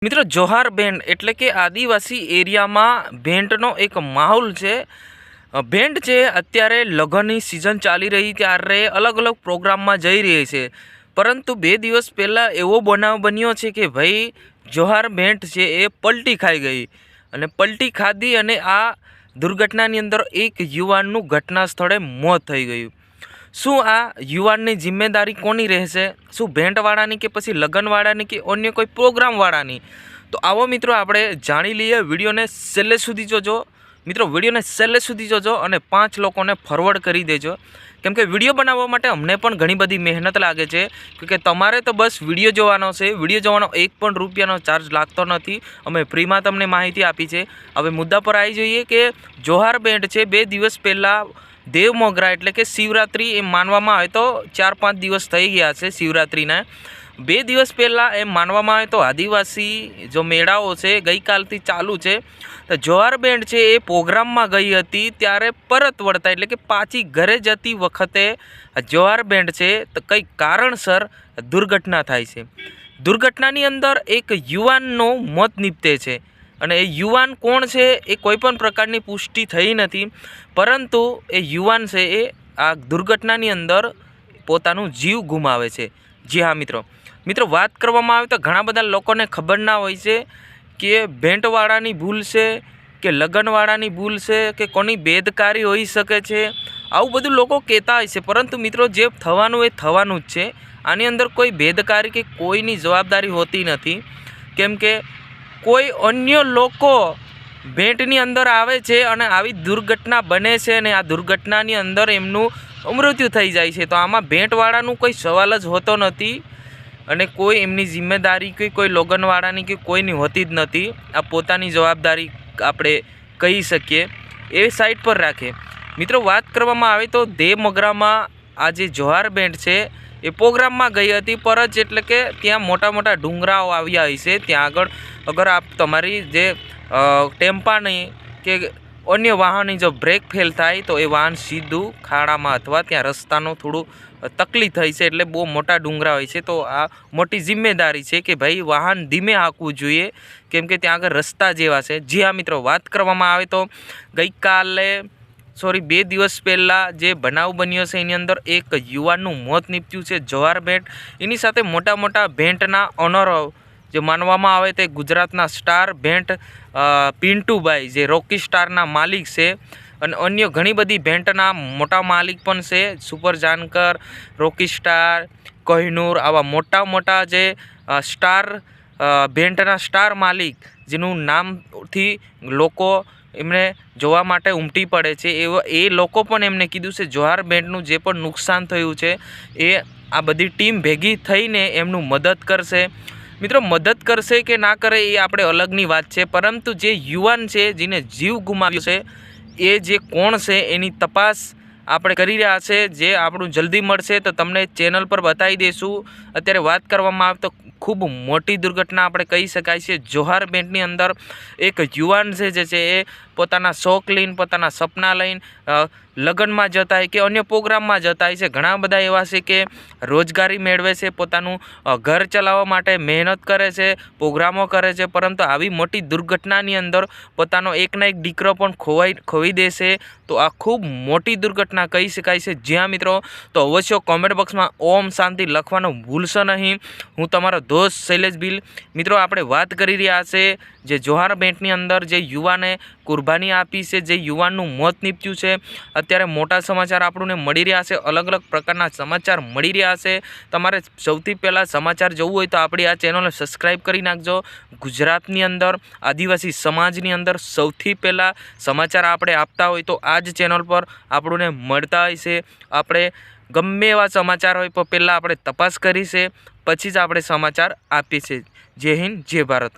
मित्रों जोहार बेंड एटले के आदिवासी एरिया में भेंटनो एक माहौल है। भेंट है अत्यारे लग्ननी सीजन चाली रही त्यारे अलग अलग प्रोग्राम में जई रही है, परंतु 2 दिवस पहला एवो बनाव बन्यो है कि भाई जोहार भेंट है ए पलटी खाई गई अने पलटी खाधी अने आ दुर्घटनानी अंदर एक युवाननु घटना स्थळे मौत थई गयुं। શું આ યુવાનની જિમ્મેદારી કોની રહેશે? શું ભેંટવાળાની કે પછી લગ્નવાળાની કે અન્ય કોઈ પ્રોગ્રામવાળાની? તો આવો મિત્રો આપણે જાણી લઈએ। વિડીયોને છેલ્લે સુધી જોજો મિત્રો, વિડીયોને છેલ્લે સુધી જોજો અને 5 લોકોને ફોરવર્ડ કરી દેજો, કેમ કે વિડીયો બનાવવા માટે અમને પણ ઘણી બધી મહેનત લાગે છે। કે તમારે તો બસ વિડીયો જોવાનો છે, વિડીયો જોવાનો 1 પણ રૂપિયાનો ચાર્જ લાગતો નથી, અમે ફ્રીમાં તમને માહિતી આપી છે। હવે મુદ્દા પર આવી જઈએ કે જોહાર બેન્ડ છે 2 દિવસ પહેલાં देव मोगरा एटले के शिवरात्रि एम मानवामां आवे तो 4-5 दिवस थई गया है। शिवरात्रिना 2 दिवस पहला एम मानवामां आवे तो आदिवासी जो मेळाओ छे गई कालथी चालू है। तो जोहार बेंड है ए प्रोग्राम में गई हती त्यारे परत वळता एटले के पाछी घरे जती वखते जोहार बेंड है तो कई कारणसर दुर्घटना थाय छे। दुर्घटनानी अंदर एक युवाननो मौत निपटे छे અને એ યુવાન કોણ છે એ કોઈપણ પ્રકારની પુષ્ટિ થઈ નથી, પરંતુ એ યુવાન છે એ આ દુર્ઘટનાની અંદર પોતાનું જીવ ગુમાવે છે। જી હા મિત્રો વાત કરવામાં આવે તો ઘણા બધા લોકોને ખબર ના હોય છે કે ભેંટવાળાની ભૂલ છે કે લગ્નવાળાની ભૂલ છે કે કોની બેદકારી હોઈ શકે છે, આવું બધું લોકો કહેતા હોય છે। પરંતુ મિત્રો જે થવાનું એ થવાનું જ છે, આની અંદર કોઈ બેદકારી કે કોઈની જવાબદારી હોતી નથી, કેમ કે कोई अन्य लोको भेंटनी अंदर आवे छे अने आवी दुर्घटना बने छे अने आ दुर्घटनानी अंदर एमनुं मृत्यु थई जाय छे। तो आमां भेंटवाळानुं कोई सवाल ज होतो नथी अने कोई एमनी जिम्मेदारी के कोई लग्नवाळानी के कोईनी होती ज नथी। आ पोतानी जवाबदारी आपणे कही शकीए ए साइड पर राखे। मित्रों वात करवामां आवे तो देव मोगरामां आ जे जोहार भेंट छे ए प्रोग्राम में गई थी, परज एटले के त्यां मोटा मोटा डूंगराओ आव्या हय छे। त्यां आगळ अगर आप तमारी जे टेम्पानी के अन्य वाहननी जो ब्रेक फेल थाय तो ए वाहन सीधुं खाड़ामां अथवा त्यां रસ્તાનો થોડું तकलीफ थई छे, एटले बहु मोटा डूंगरा होय छे। तो आ मोटी जिम्मेदारी छे कि भाई वाहन धीमे हांकवुं जोईए, केम के त्यां आगळ रस्ता जेवा छे। जी हाँ मित्रों वात करवामां आवे तो गई काले 2 दिवस पहला जे बनाव बन्यो छे एनी अंदर एक युवाननुं मौत निपज्युं छे जोहार भेंट। एनी साथे मोटा मोटा भेंटना ओनरो जो मानवामां आवे ते गुजरातना स्टार भेंट पिंटूभाई जे रॉकी स्टारना मालिक छे अने अन्य घणी बधी भेंटना मोटा मालिक पण छे, सुपर जानकर, रॉकी स्टार, कोहिनूर, आवा मोटा मोटा जे स्टार भेंटना स्टार मालिक जेनुं नामथी लोको एमने जोवा माटे उमटी पड़े छे। ए लोको पण एमने कीधुं छे जोहार भेंटनुं जे पण नुकसान थयुं छे ए आ बधी टीम भेगी थईने एमनुं मदद करशे। मित्रों मदद करशे के ना करे ए आपणे अलगनी वात छे, परंतु जे युवान छे जेने जीव गुमाव्यो छे ए जे कोण छे एनी तपास આપણે કરી રહ્યા છે। જે આપણું જલ્દી મળશે તો તમને ચેનલ પર બતાવી દઈશું। અત્યારે વાત કરવામાં આવે તો ખૂબ મોટી દુર્ઘટના આપણે કહી શકાય છે। જોહાર બેન્ડની અંદર એક યુવાન છે જે છે એ પોતાના શોખ લઈને પોતાના સપના લઈને લગ્નમાં જતા હોય કે અન્ય પ્રોગ્રામમાં જતા હોય છે। ઘણા બધા એવા છે કે રોજગારી મેળવે છે, પોતાનું ઘર ચલાવવા માટે મહેનત કરે છે, પ્રોગ્રામો કરે છે, પરંતુ આવી મોટી દુર્ઘટનાની અંદર પોતાનો એકના એક દીકરો પણ ખોઈ દેશે। તો આ ખૂબ મોટી દુર્ઘટના કહી શકાય છે। જ્યાં મિત્રો તો અવશ્ય કોમેન્ટ બોક્સમાં ઓમ શાંતિ લખવાનું ભૂલશો નહીં। હું તમારો દોસ્ત શૈલેષ ભીલ। મિત્રો આપણે વાત કરી રહ્યા છે જે જોહાર બેન્ડની અંદર જે યુવાને કુરબાની આપી છે, જે યુવાનનું મોત નીપજ્યું છે। અત્યારે મોટા સમાચાર આપણને મળી રહ્યા છે, અલગ અલગ પ્રકારના સમાચાર મળી રહ્યા છે। તમારે સૌથી પહેલાં સમાચાર જોવું હોય તો આપણી આ ચેનલને સબસ્ક્રાઈબ કરી નાખજો। ગુજરાતની અંદર આદિવાસી સમાજની અંદર સૌથી પહેલાં સમાચાર આપણે આપતા હોય તો આ જ ચેનલ પર આપણને મળતા હોય છે। આપણે ગમે એવા સમાચાર હોય તો પહેલાં આપણે તપાસ કરી છે, પછી જ આપણે સમાચાર આપીએ છીએ। જય હિન્દ, જય ભારત।